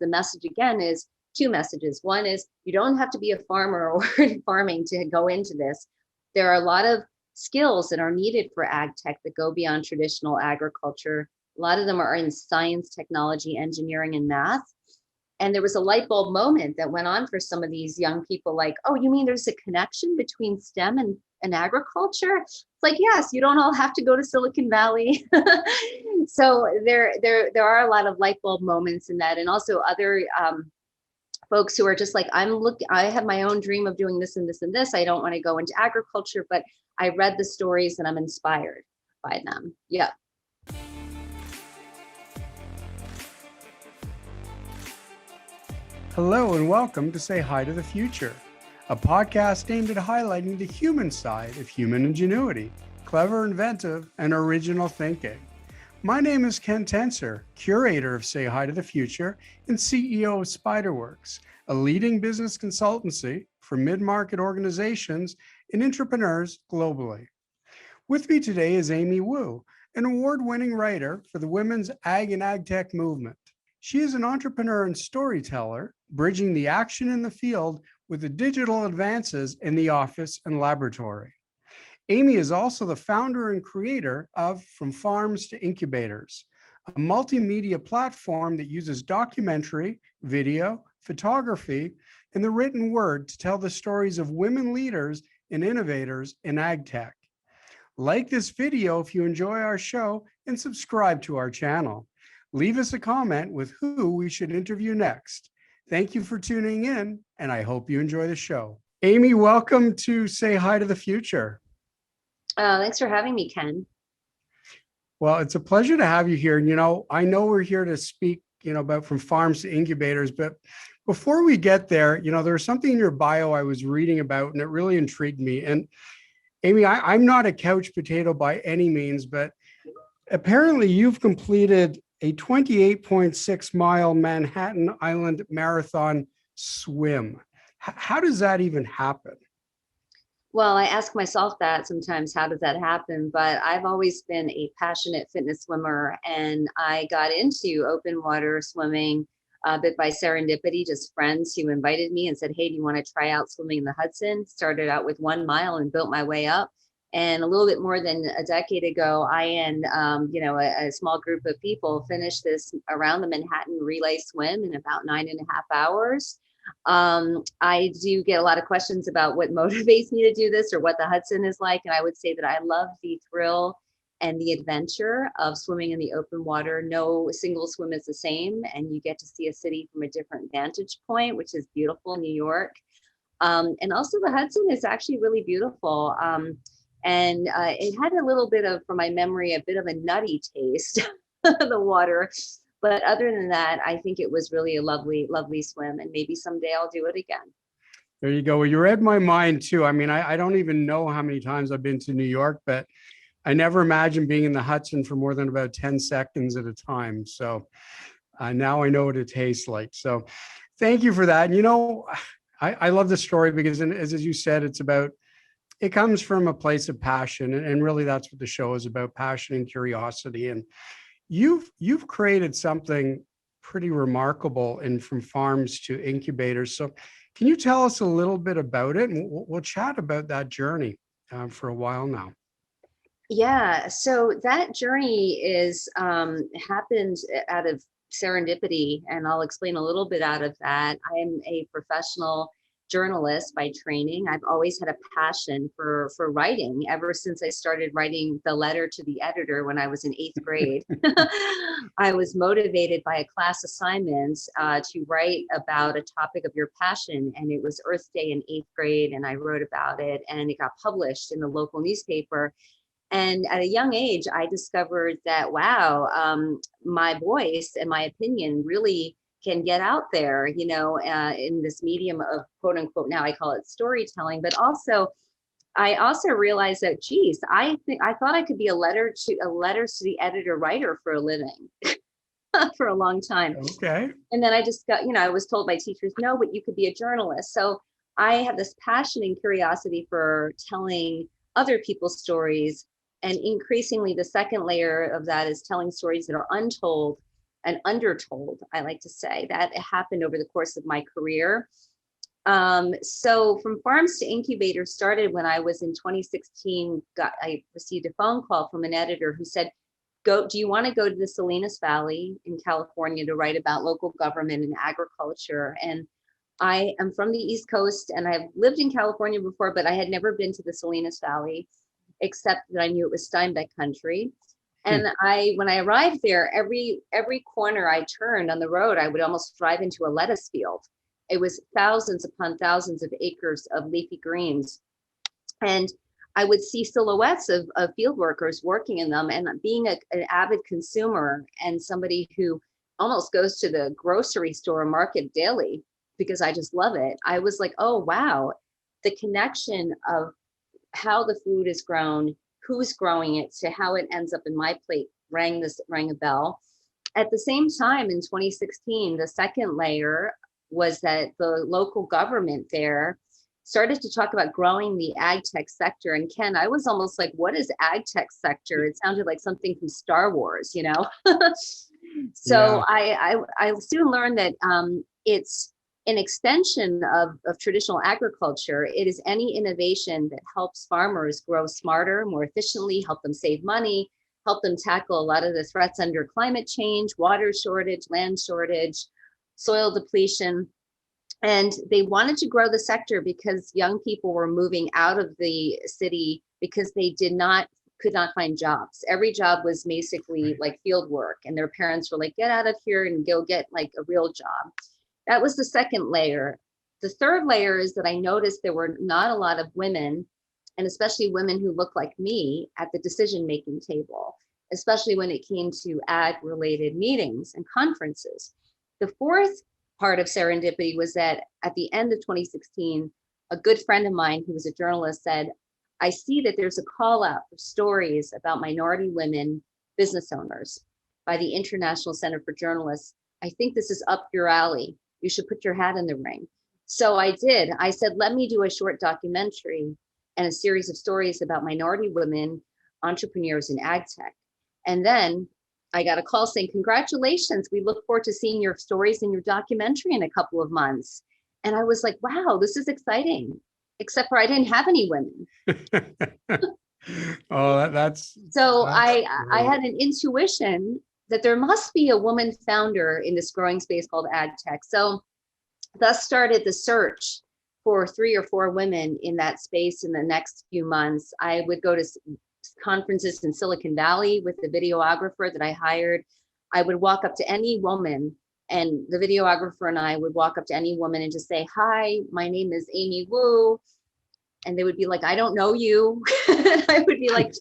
the message again is two messages. One is you don't have to be a farmer or in farming to go into this. There are a lot of skills that are needed for ag tech that go beyond traditional agriculture. A lot of them are in science, technology, engineering, and math. And there was a light bulb moment that went on for some of these young people, like, oh, you mean there's a connection between STEM and agriculture? It's like, yes, you don't all have to go to Silicon Valley. So there are a lot of light bulb moments in that. And also other folks who are just like, I have my own dream of doing this and this and this. I don't want to go into agriculture, but I read the stories and I'm inspired by them. Yeah. Hello and welcome to Say Hi to the Future, a podcast aimed at highlighting the human side of human ingenuity, clever, inventive, and original thinking. My name is Ken Tenser, curator of Say Hi to the Future and CEO of SpyderWorks, a leading business consultancy for mid-market organizations and entrepreneurs globally. With me today is Amy Wu, an award-winning writer for the women's ag and agtech movement. She is an entrepreneur and storyteller, bridging the action in the field with the digital advances in the office and laboratory. Amy is also the founder and creator of From Farms to Incubators, a multimedia platform that uses documentary, video, photography, and the written word to tell the stories of women leaders and innovators in ag tech. Like this video if you enjoy our show and subscribe to our channel. Leave us a comment with who we should interview next. Thank you for tuning in, and I hope you enjoy the show. Amy, welcome to Say Hi to the Future. Thanks for having me, Ken. Well, it's a pleasure to have you here. And, I know we're here to speak, about From Farms to Incubators, but before we get there, there's something in your bio I was reading about, and it really intrigued me. And Amy, I'm not a couch potato by any means, but apparently you've completed a 28.6 mile Manhattan Island Marathon swim. How does that even happen? Well, I ask myself that sometimes, how does that happen? But I've always been a passionate fitness swimmer, and I got into open water swimming a bit by serendipity, just friends who invited me and said, hey, do you want to try out swimming in the Hudson? Started out with 1 mile and built my way up. And a little bit more than a decade ago, I and a small group of people finished this around the Manhattan relay swim in about 9.5 hours. I do get a lot of questions about what motivates me to do this or what the Hudson is like. And I would say that I love the thrill and the adventure of swimming in the open water. No single swim is the same, and you get to see a city from a different vantage point, which is beautiful, New York. And also the Hudson is actually really beautiful. And it had a little bit of, from my memory, a bit of a nutty taste, the water. But other than that, I think it was really a lovely, lovely swim. And maybe someday I'll do it again. There you go. Well, you read my mind too. I mean, I don't even know how many times I've been to New York, but I never imagined being in the Hudson for more than about 10 seconds at a time. So now I know what it tastes like. So thank you for that. And, I love this story because, as you said, it comes from a place of passion, and really that's what the show is about: passion and curiosity. And you've created something pretty remarkable in From Farms to Incubators. So can you tell us a little bit about it? And we'll chat about that journey for a while now. Yeah, so that journey is happened out of serendipity, and I'll explain a little bit out of that. I am a professional journalist by training. I've always had a passion for writing ever since I started writing the letter to the editor when I was in 8th grade. I was motivated by a class assignment to write about a topic of your passion, and it was Earth Day in 8th grade, and I wrote about it, and it got published in the local newspaper. And at a young age, I discovered that, wow, my voice and my opinion really can get out there, in this medium of quote unquote, now I call it storytelling, but I also realized that, geez, I thought I could be a letters to the editor writer for a living for a long time. Okay. And then I just got, I was told by teachers, no, but you could be a journalist. So I have this passion and curiosity for telling other people's stories. And increasingly, the second layer of that is telling stories that are untold an undertold, I like to say, that it happened over the course of my career. So from farms to incubators started when I was in 2016. I received a phone call from an editor who said, do you want to go to the Salinas Valley in California to write about local government and agriculture? And I am from the East Coast and I've lived in California before, but I had never been to the Salinas Valley, except that I knew it was Steinbeck country. And when I arrived there, every corner I turned on the road, I would almost drive into a lettuce field. It was thousands upon thousands of acres of leafy greens. And I would see silhouettes of field workers working in them. And being an avid consumer and somebody who almost goes to the grocery store market daily because I just love it, I was like, oh, wow, the connection of how the food is grown, who's growing it, to how it ends up in my plate rang a bell. At the same time, in 2016, the second layer was that the local government there started to talk about growing the ag tech sector. And Ken, I was almost like, what is ag tech sector? It sounded like something from Star Wars, you know? So yeah. I soon learned that it's an extension of traditional agriculture. It is any innovation that helps farmers grow smarter, more efficiently, help them save money, help them tackle a lot of the threats under climate change, water shortage, land shortage, soil depletion. And they wanted to grow the sector because young people were moving out of the city because they could not find jobs. Every job was basically like field work, and their parents were like, get out of here and go get like a real job. That was the second layer. The third layer is that I noticed there were not a lot of women, and especially women who look like me, at the decision-making table, especially when it came to ag-related meetings and conferences. The fourth part of serendipity was that at the end of 2016, a good friend of mine who was a journalist said, I see that there's a call out for stories about minority women business owners by the International Center for Journalists. I think this is up your alley. You should put your hat in the ring. So I did. I said, let me do a short documentary and a series of stories about minority women entrepreneurs in ag tech. And then I got a call saying, congratulations, we look forward to seeing your stories in your documentary in a couple of months. And I was like, wow, this is exciting, except for I didn't have any women. That's so that's I had an intuition that there must be a woman founder in this growing space called ag tech. So thus started the search for 3 or 4 women in that space in the next few months. I would go to conferences in Silicon Valley with the videographer that I hired. I would walk up to any woman, and the videographer and I would walk up to any woman and just say, hi, my name is Amy Wu. And they would be like, I don't know you. I would be like,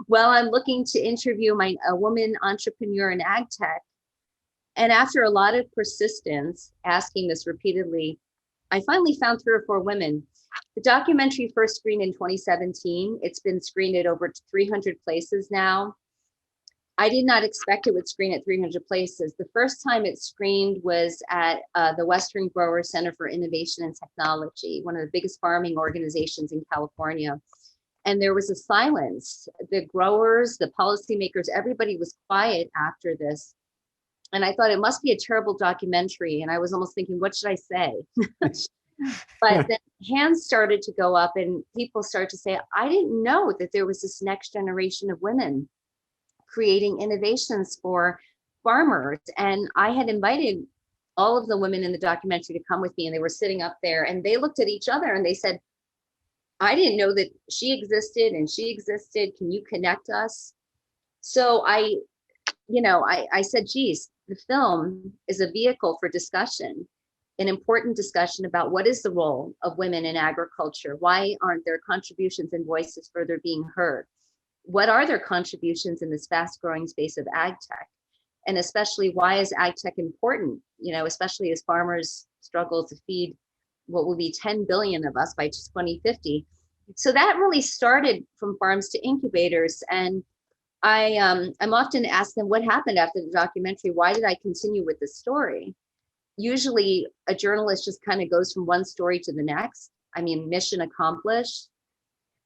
well, I'm looking to interview a woman entrepreneur in ag tech. And after a lot of persistence, asking this repeatedly, I finally found 3 or 4 women. The documentary first screened in 2017. It's been screened at over 300 places now. I did not expect it would screen at 300 places. The first time it screened was at the Western Growers Center for Innovation and Technology, one of the biggest farming organizations in California. And there was a silence. The growers, the policymakers, everybody was quiet after this. And I thought it must be a terrible documentary. And I was almost thinking, what should I say? But then hands started to go up and people started to say, I didn't know that there was this next generation of women creating innovations for farmers. And I had invited all of the women in the documentary to come with me, and they were sitting up there and they looked at each other and they said, I didn't know that she existed and she existed. Can you connect us? So I said, geez, the film is a vehicle for discussion, an important discussion about what is the role of women in agriculture? Why aren't their contributions and voices further being heard? What are their contributions in this fast growing space of ag tech? And especially, why is ag tech important? Especially as farmers struggle to feed what will be 10 billion of us by 2050. So that really started from farms to incubators. And I'm often asked them what happened after the documentary. Why did I continue with this story? Usually a journalist just kind of goes from one story to the next. I mean, mission accomplished.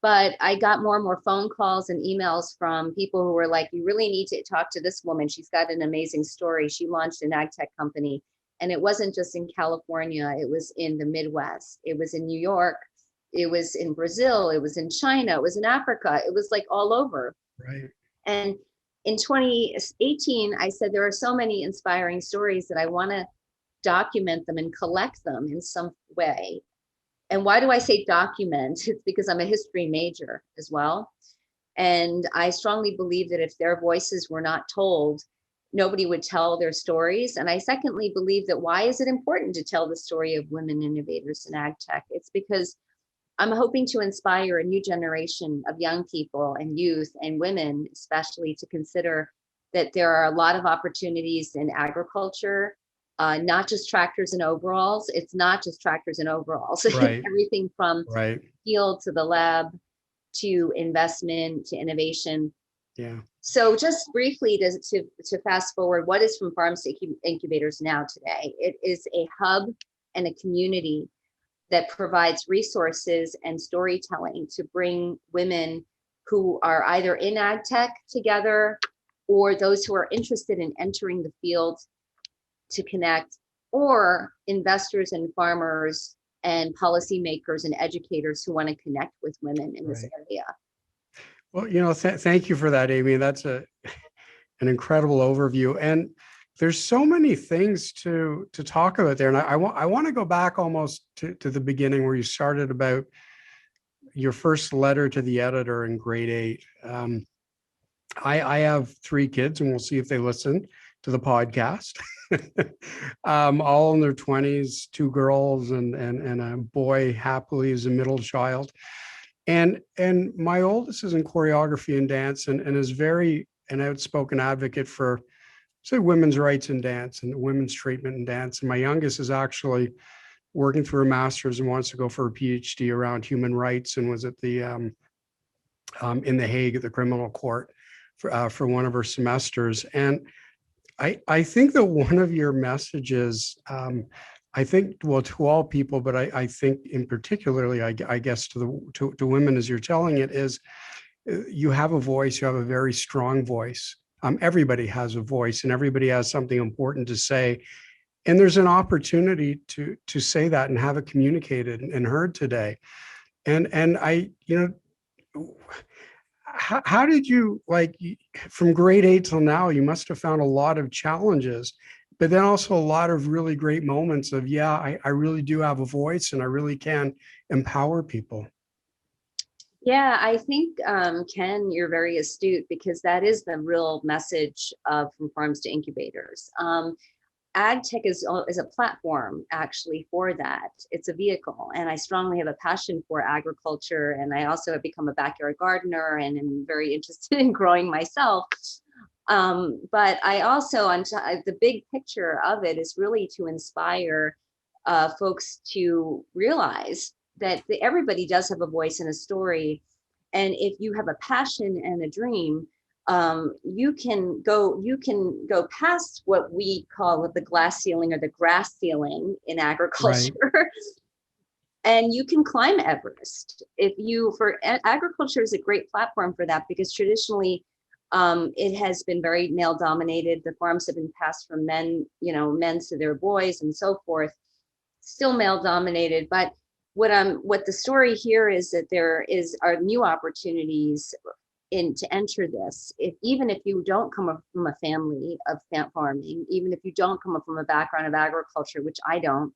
But I got more and more phone calls and emails from people who were like, you really need to talk to this woman. She's got an amazing story. She launched an Agtech company. And it wasn't just in California, it was in the Midwest, it was in New York, it was in Brazil, it was in China, it was in Africa, it was like all over. Right. And in 2018, I said, there are so many inspiring stories that I want to document them and collect them in some way. And why do I say document? It's because I'm a history major as well. And I strongly believe that if their voices were not told, nobody would tell their stories. And I secondly believe that why is it important to tell the story of women innovators in ag tech? It's because I'm hoping to inspire a new generation of young people and youth and women, especially, to consider that there are a lot of opportunities in agriculture, not just tractors and overalls. It's not just tractors and overalls. Right. Everything from Right. field to the lab to investment to innovation. Yeah. So just briefly to fast forward, what is From Farms to Incubators now today? It is a hub and a community that provides resources and storytelling to bring women who are either in ag tech together or those who are interested in entering the field to connect, or investors and farmers and policymakers and educators who want to connect with women in this Right. area. Well, thank you for that, Amy. That's an incredible overview. And there's so many things to talk about there. And I want to go back almost to the beginning where you started about your first letter to the editor in grade 8. I have 3 kids, and we'll see if they listen to the podcast. All in their 20s, 2 girls and a boy happily is a middle child. And my oldest is in choreography and dance and is very an outspoken advocate for, say, women's rights in dance and women's treatment in dance. And my youngest is actually working through a master's and wants to go for a PhD around human rights, and was at the in The Hague at the criminal court for one of her semesters. And I think that one of your messages, I think, well, to all people, but I think in particularly, I guess to women, as you're telling it, is you have a voice, you have a very strong voice. Everybody has a voice and everybody has something important to say. And there's an opportunity to say that and have it communicated and heard today. And I, how did you, like, from grade 8 till now, you must have found a lot of challenges, but then also a lot of really great moments of, yeah, I really do have a voice and I really can empower people. Yeah, I think, Ken, you're very astute, because that is the real message of From Farms to Incubators. Agtech is a platform actually for that. It's a vehicle, and I strongly have a passion for agriculture, and I also have become a backyard gardener and am very interested in growing myself. But I also, the big picture of it is really to inspire folks to realize that everybody does have a voice and a story. And if you have a passion and a dream, you can go past what we call the glass ceiling or the grass ceiling in agriculture. Right. And you can climb Everest. Agriculture is a great platform for that, because traditionally it has been very male dominated. The farms have been passed from men to their boys and so forth, still male dominated. But what the story here is that there are new opportunities to enter this. Even if you don't come up from a family of farming, even if you don't come up from a background of agriculture, which I don't,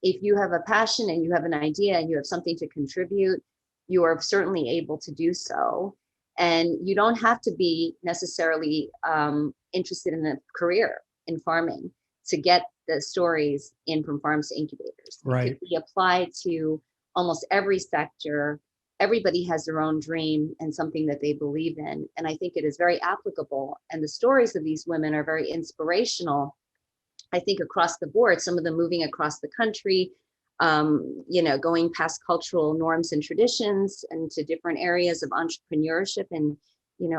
if you have a passion and you have an idea and you have something to contribute, you are certainly able to do so. And you don't have to be necessarily interested in a career in farming to get the stories in From Farms to Incubators. Right. It can be applied to almost every sector. Everybody has their own dream and something that they believe in. And I think it is very applicable. And the stories of these women are very inspirational, I think, across the board, some of them moving across the country, going past cultural norms and traditions and to different areas of entrepreneurship, and,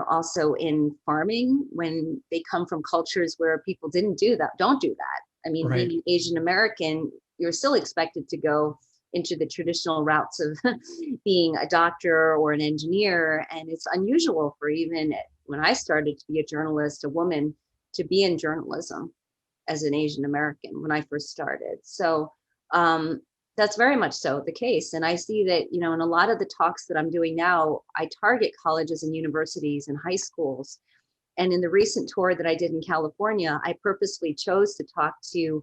also in farming, when they come from cultures where people don't do that. I mean, right. Being Asian American, you're still expected to go into the traditional routes of being a doctor or an engineer. And it's unusual for, even when I started to be a journalist, a woman, to be in journalism as an Asian American when I first started. So that's very much so the case. And I see that, in a lot of the talks that I'm doing now, I target colleges and universities and high schools. And in the recent tour that I did in California, I purposely chose to talk to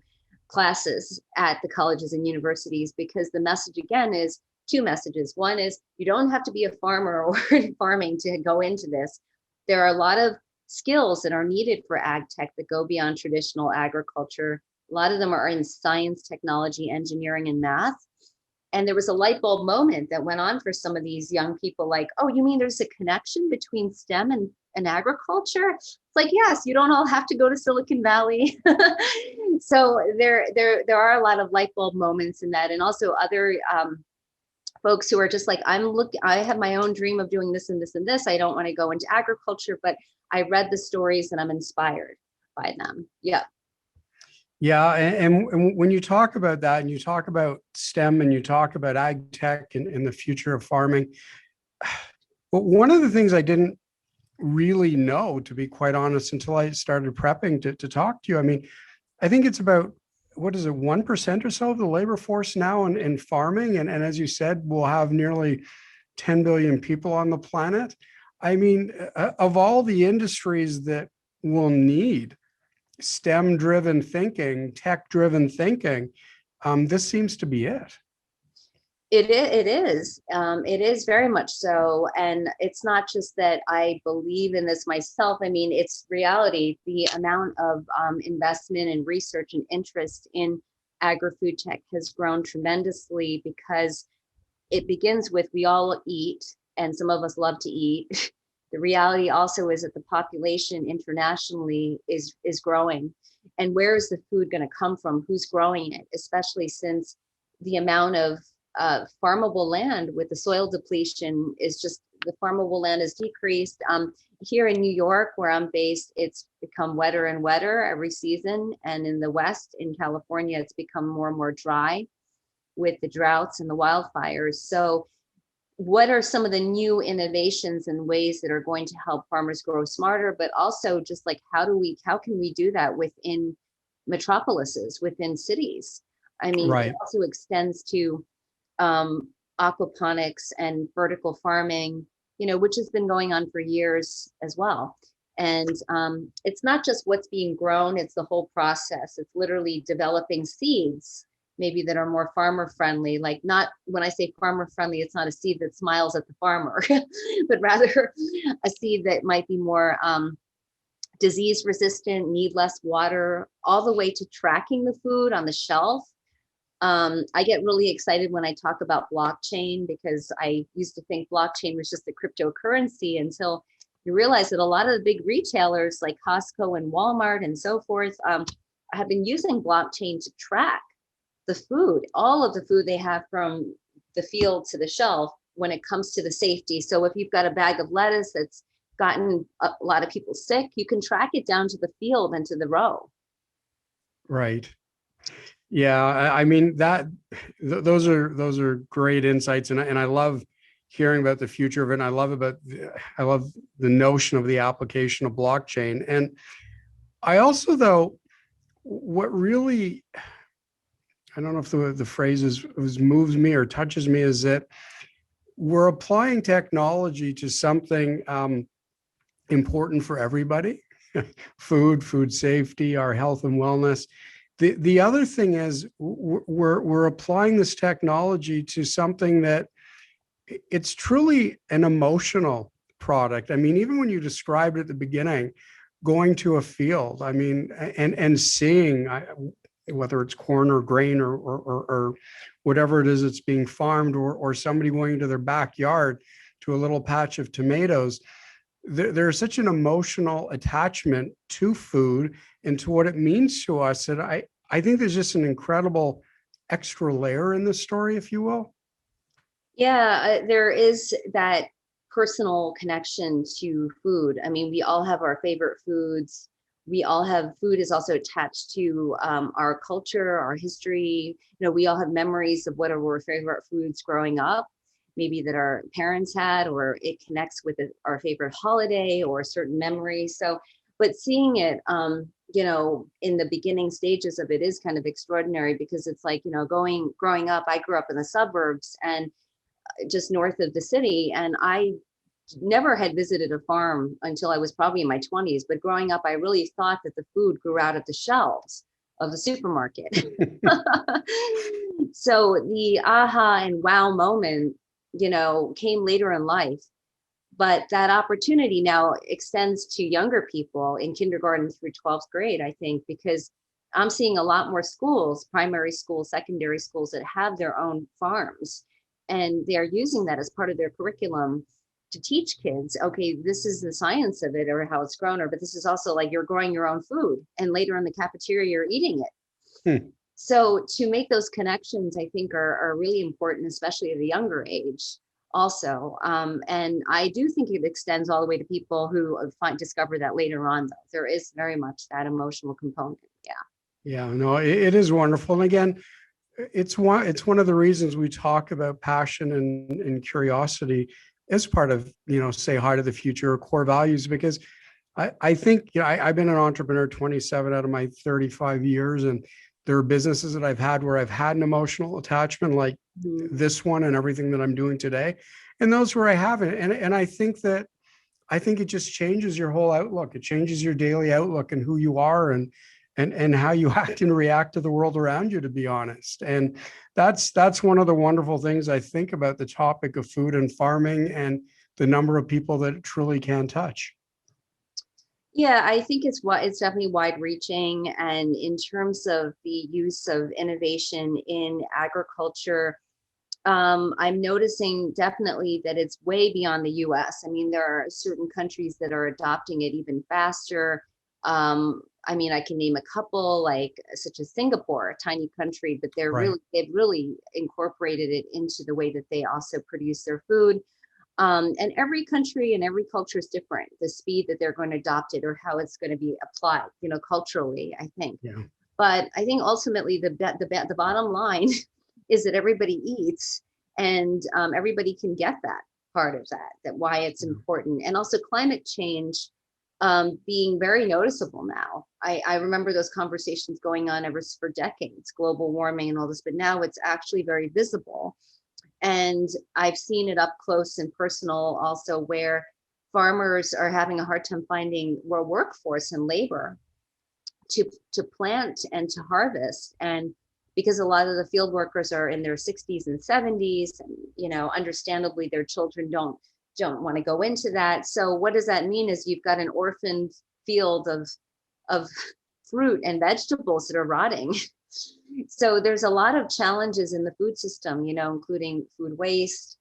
classes at the colleges and universities, because the message, again, is two messages. One is, you don't have to be a farmer or in farming to go into this. There are a lot of skills that are needed for ag tech that go beyond traditional agriculture. A lot of them are in science, technology, engineering, and math. And there was a light bulb moment that went on for some of these young people, like, oh, you mean there's a connection between STEM and agriculture? It's like, yes, you don't all have to go to Silicon Valley. So there are a lot of light bulb moments in that. And also other folks who are just like, I have my own dream of doing this and this and this. I don't want to go into agriculture, but I read the stories and I'm inspired by them. Yeah. Yeah, and when you talk about that, and you talk about STEM, and you talk about ag tech and the future of farming, but one of the things I didn't really know, to be quite honest, until I started prepping to talk to you. I mean, I think it's about, what is it, 1% or so of the labor force now in farming. And as you said, we'll have nearly 10 billion people on the planet. I mean, of all the industries that will need STEM-driven thinking, tech-driven thinking, this seems to be it. It is. It is very much so. And it's not just that I believe in this myself. I mean, it's reality. The amount of investment and research and interest in agri-food tech has grown tremendously, because it begins with, we all eat, and some of us love to eat. The reality also is that the population internationally is growing. And where is the food going to come from? Who's growing it? Especially since the amount of farmable land with the soil depletion is just, the farmable land is decreased. Here in New York, where I'm based, it's become wetter and wetter every season. And in the West, in California, it's become more and more dry with the droughts and the wildfires. So what are some of the new innovations and ways that are going to help farmers grow smarter, but also just like, how can we do that within metropolises, within cities? I mean, Right. it also extends to aquaponics and vertical farming, which has been going on for years as well. And it's not just what's being grown, it's the whole process. It's literally developing seeds maybe that are more farmer friendly. Like, not, when I say farmer friendly, it's not a seed that smiles at the farmer, but rather a seed that might be more disease resistant, need less water, all the way to tracking the food on the shelf. I get really excited when I talk about blockchain, because I used to think blockchain was just a cryptocurrency, until you realize that a lot of the big retailers like Costco and Walmart and so forth have been using blockchain to track the food, all of the food they have from the field to the shelf, when it comes to the safety. So if you've got a bag of lettuce that's gotten a lot of people sick, you can track it down to the field and to the row. Right. Yeah, I mean, those are great insights, and I love hearing about the future of it. And I love the notion of the application of blockchain. And I also, though, what really, I don't know if the phrase moves me or touches me, is that we're applying technology to something important for everybody: food safety, our health and wellness. The other thing is, we're applying this technology to something that it's truly an emotional product. I mean, even when you described at the beginning, going to a field, I mean, and seeing whether it's corn or grain or whatever it is that's being farmed, or somebody going into their backyard to a little patch of tomatoes, there's such an emotional attachment to food and to what it means to us, that I think there's just an incredible extra layer in this story, if you will. Yeah, there is that personal connection to food. I mean, we all have our favorite foods. we all have food is also attached to our culture, our history. We all have memories of what are our favorite foods growing up, maybe that our parents had, or it connects with our favorite holiday or a certain memory. So, but seeing it, in the beginning stages of it is kind of extraordinary, because it's like, growing up, I grew up in the suburbs and just north of the city, and I never had visited a farm until I was probably in my 20s. But growing up, I really thought that the food grew out of the shelves of the supermarket. So the aha and wow moment, came later in life. But that opportunity now extends to younger people in kindergarten through 12th grade, I think, because I'm seeing a lot more schools, primary schools, secondary schools, that have their own farms. And they're using that as part of their curriculum to teach kids, okay, this is the science of it, or how it's grown, but this is also like you're growing your own food, and later in the cafeteria, you're eating it. So to make those connections, I think are really important, especially at a younger age also. And I do think it extends all the way to people who discover that later on, though. There is very much that emotional component. Yeah. Yeah, no, it is wonderful. And again, it's one of the reasons we talk about passion and curiosity as part of, say hi to the future, or core values, because I think, I've been an entrepreneur 27 out of my 35 years, and there are businesses that I've had where I've had an emotional attachment, like this one and everything that I'm doing today, and those where I haven't. And I think it just changes your whole outlook. It changes your daily outlook and who you are, and how you act and react to the world around you, to be honest. And that's one of the wonderful things I think about the topic of food and farming, and the number of people that it truly can touch. Yeah, I think it's definitely wide reaching. And in terms of the use of innovation in agriculture, I'm noticing definitely that it's way beyond the US. I mean, there are certain countries that are adopting it even faster. I can name a couple, like such as Singapore, a tiny country, but Right. they've really incorporated it into the way that they also produce their food. And every country and every culture is different, the speed that they're going to adopt it, or how it's going to be applied, culturally, I think. Yeah. But I think ultimately the bottom line is that everybody eats, and everybody can get that part of that why it's important. And also climate change being very noticeable now. I remember those conversations going on ever for decades, global warming and all this, but now it's actually very visible. And I've seen it up close and personal also, where farmers are having a hard time finding more workforce and labor to plant and to harvest. And because a lot of the field workers are in their 60s and 70s, and understandably their children don't want to go into that. So what does that mean is you've got an orphaned field of fruit and vegetables that are rotting. So there's a lot of challenges in the food system, including food waste,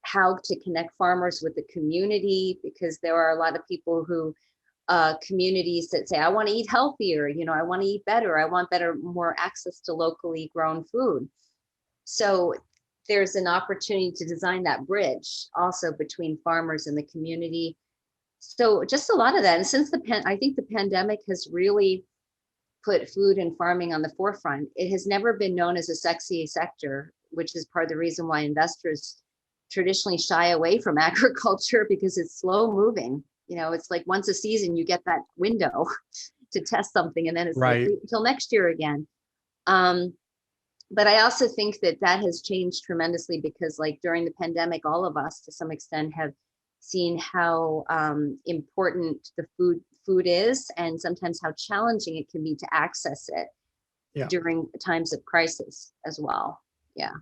how to connect farmers with the community, because there are a lot of people who communities that say, I want to eat healthier, I want to eat better, I want more access to locally grown food. So there's an opportunity to design that bridge also between farmers and the community. So just a lot of that. And since I think the pandemic has really put food and farming on the forefront. It has never been known as a sexy sector, which is part of the reason why investors traditionally shy away from agriculture, because it's slow moving. It's like once a season you get that window to test something, and then it's Right. like until next year again. But I also think that has changed tremendously, because like during the pandemic, all of us to some extent have seen how important the food is, and sometimes how challenging it can be to access it during times of crisis as well. Yeah.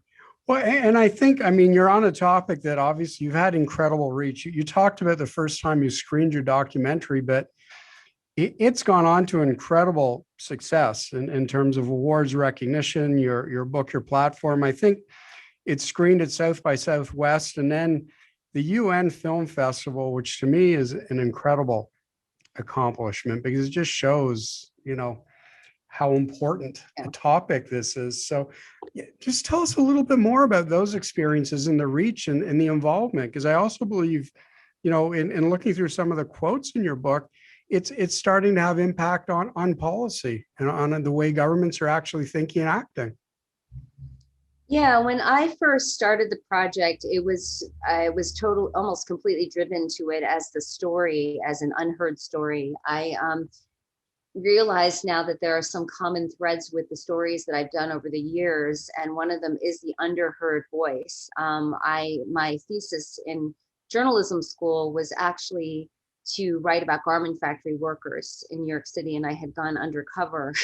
Well, and I think, you're on a topic that obviously you've had incredible reach. You talked about the first time you screened your documentary, but it's gone on to incredible success in terms of awards, recognition, your book, your platform. I think it's screened at South by Southwest, and then the UN Film Festival, which to me is an incredible accomplishment, because it just shows, how important a topic this is. So just tell us a little bit more about those experiences and the reach and the involvement, because I also believe, in looking through some of the quotes in your book, it's starting to have impact on policy and on the way governments are actually thinking and acting. Yeah, when I first started the project, I was almost completely driven to it as the story, as an unheard story. I realize now that there are some common threads with the stories that I've done over the years, and one of them is the underheard voice. My thesis in journalism school was actually to write about garment factory workers in New York City, and I had gone undercover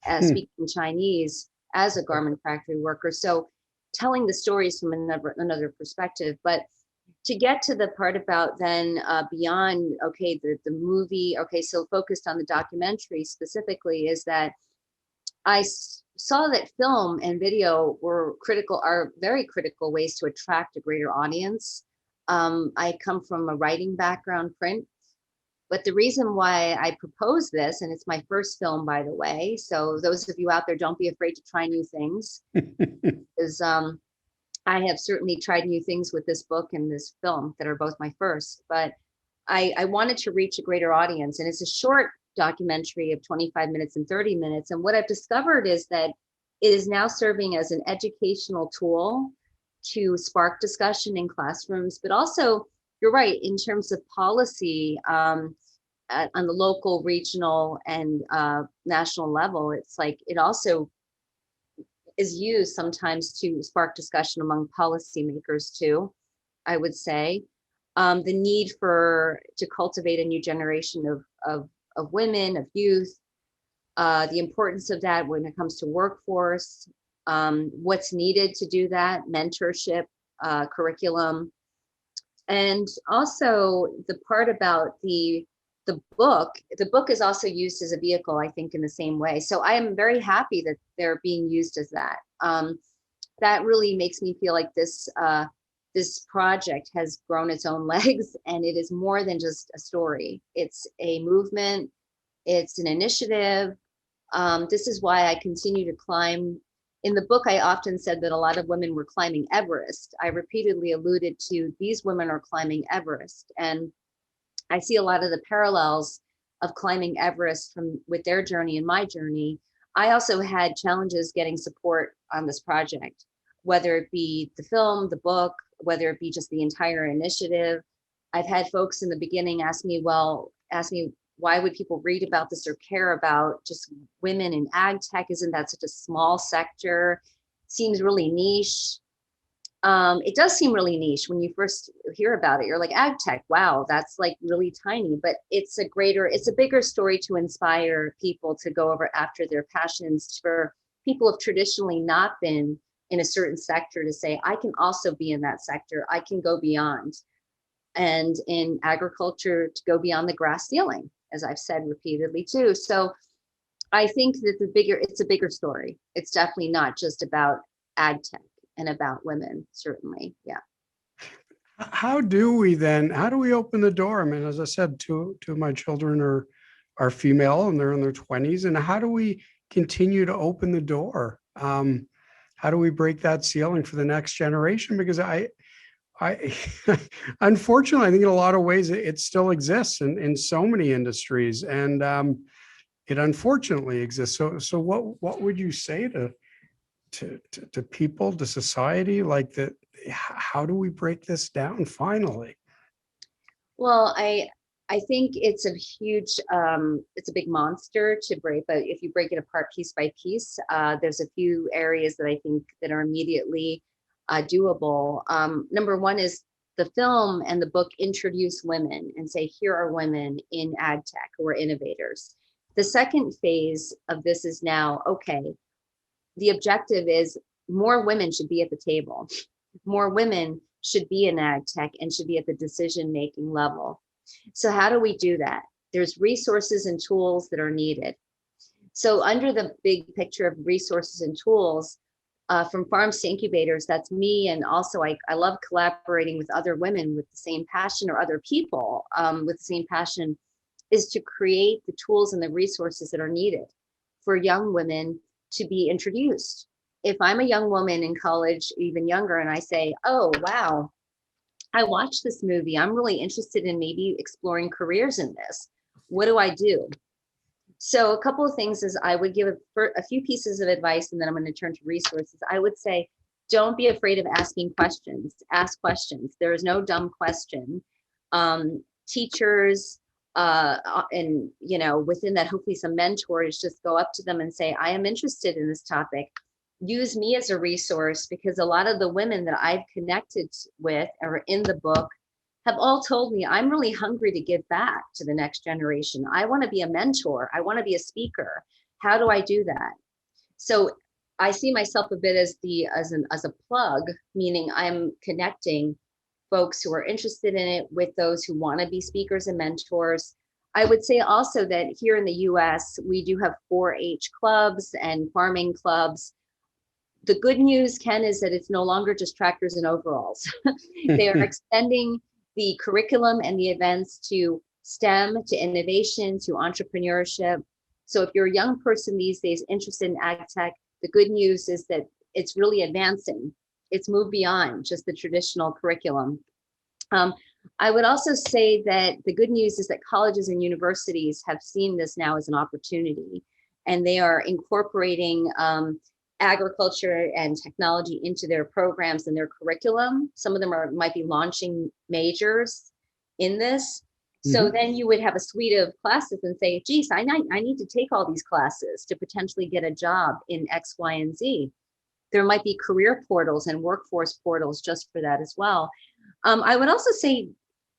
as Hmm. speaking Chinese as a garment factory worker. So telling the stories from another perspective, but to get to the part about then beyond, okay, the movie, okay, so focused on the documentary specifically, is that saw that film and video are very critical ways to attract a greater audience. I come from a writing background, print, but the reason why I proposed this, and it's my first film, by the way, so those of you out there, don't be afraid to try new things, is I have certainly tried new things with this book and this film that are both my first, but I wanted to reach a greater audience. And it's a short documentary of 25 minutes and 30 minutes. And what I've discovered is that it is now serving as an educational tool to spark discussion in classrooms, but also, you're right, in terms of policy on the local, regional, and national level, it's like it also is used sometimes to spark discussion among policymakers too, I would say. The need to cultivate a new generation of women, of youth, the importance of that when it comes to workforce, what's needed to do that, mentorship, curriculum, and also the part about the book is also used as a vehicle, I think, in the same way. So I am very happy that they're being used as that. That really makes me feel like this project has grown its own legs, and it is more than just a story. It's a movement. It's an initiative. This is why I continue to climb. In the book, I often said that a lot of women were climbing Everest. I repeatedly alluded to these women are climbing Everest, and I see a lot of the parallels of climbing Everest with their journey and my journey. I also had challenges getting support on this project, whether it be the film, the book, whether it be just the entire initiative. I've had folks in the beginning ask me, why would people read about this or care about just women in ag tech? Isn't that such a small sector? Seems really niche. It does seem really niche when you first hear about it. You're like, ag tech, wow, that's like really tiny, but it's a bigger story to inspire people to go over after their passions. For people who have traditionally not been in a certain sector to say, I can also be in that sector. I can go beyond. And in agriculture, to go beyond the grass ceiling, as I've said repeatedly too. So I think that it's a bigger story. It's definitely not just about ag tech and about women, certainly. Yeah. How do we open the door? I mean, as I said, two of my children are female and they're in their 20s. And how do we continue to open the door? How do we break that ceiling for the next generation? Because I unfortunately, I think in a lot of ways it still exists in so many industries, and it unfortunately exists. So what would you say to people, to society, like that? How do we break this down finally? Well, I think it's it's a big monster to break, but if you break it apart piece by piece, there's a few areas that I think that are immediately doable. Number one is the film and the book introduce women and say, here are women in ag tech who are innovators. The second phase of this is now, okay, the objective is more women should be at the table. More women should be in ag tech and should be at the decision-making level. So how do we do that? There's resources and tools that are needed. So under the big picture of resources and tools, from farms to incubators, that's me. And also I love collaborating with other women with the same passion, or other people with the same passion, is to create the tools and the resources that are needed for young women to be introduced. If I'm a young woman in college, even younger, and I say, oh, wow, I watched this movie, I'm really interested in maybe exploring careers in this. What do I do? So a couple of things is I would give a few pieces of advice, and then I'm going to turn to resources. I would say, don't be afraid of asking questions. Ask questions. There is no dumb question. Teachers, and within that, hopefully some mentors, just go up to them and say, I am interested in this topic. Use me as a resource, because a lot of the women that I've connected with or in the book have all told me, I'm really hungry to give back to the next generation. I want to be a mentor. I want to be a speaker. How do I do that? So I see myself a bit as a plug, meaning I'm connecting folks who are interested in it with those who want to be speakers and mentors. I would say also that here in the US, we do have 4-H clubs and farming clubs. The good news, Ken, is that it's no longer just tractors and overalls. They are extending the curriculum and the events to STEM, to innovation, to entrepreneurship. So if you're a young person these days interested in Agtech, the good news is that it's really advancing. It's moved beyond just the traditional curriculum. I would also say that the good news is that colleges and universities have seen this now as an opportunity, and they are incorporating agriculture and technology into their programs and their curriculum. Some of them might be launching majors in this. So then you would have a suite of classes and say, geez, I need to take all these classes to potentially get a job in X, Y, and Z. There might be career portals and workforce portals just for that as well. I would also say,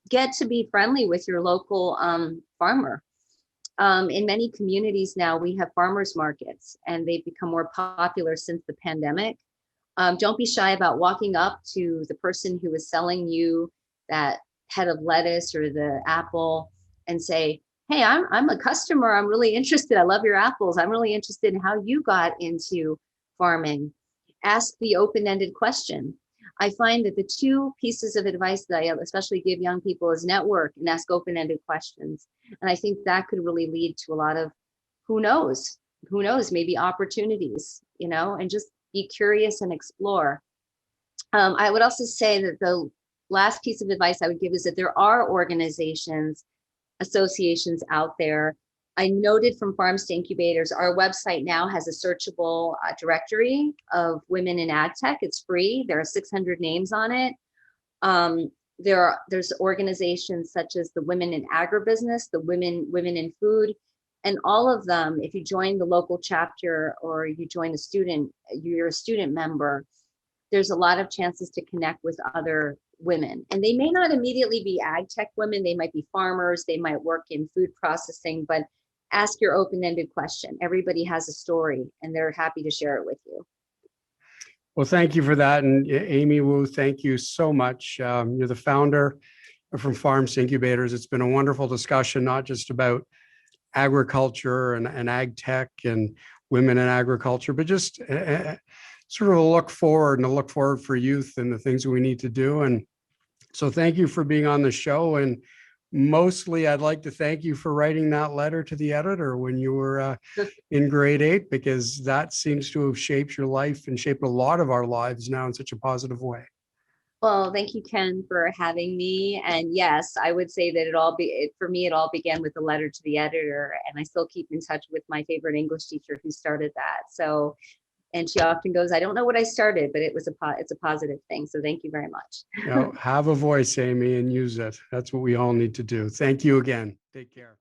get to be friendly with your local farmer. In many communities now, we have farmers markets, and they've become more popular since the pandemic. Don't be shy about walking up to the person who is selling you that head of lettuce or the apple and say, hey, I'm a customer. I'm really interested. I love your apples. I'm really interested in how you got into farming. Ask the open-ended question. I find that the two pieces of advice that I especially give young people is network and ask open-ended questions. And I think that could really lead to a lot of, who knows, maybe opportunities, and just be curious and explore. I would also say that the last piece of advice I would give is that there are organizations, associations out there. I noted from Farms to Incubators, our website now has a searchable directory of women in ag tech. It's free. There are 600 names on it. There's organizations such as the Women in Agribusiness, the Women in Food, and all of them, if you join the local chapter or you join you're a student member, there's a lot of chances to connect with other women. And they may not immediately be ag tech women. They might be farmers. They might work in food processing, but ask your open-ended question. Everybody has a story, and they're happy to share it with you. Well, thank you for that. And Amy Wu, thank you so much. You're the founder from Farms to Incubators. It's been a wonderful discussion, not just about agriculture and ag tech and women in agriculture, but just sort of a look forward for youth and the things that we need to do. And so thank you for being on the show. And mostly, I'd like to thank you for writing that letter to the editor when you were in grade 8, because that seems to have shaped your life and shaped a lot of our lives now in such a positive way. Well, thank you, Ken, for having me. And yes, I would say that for me, it all began with a letter to the editor. And I still keep in touch with my favorite English teacher who started that. So, and she often goes, I don't know what I started, but it's a positive thing. So thank you very much. Have a voice, Amy, and use it. That's what we all need to do. Thank you again. Take care.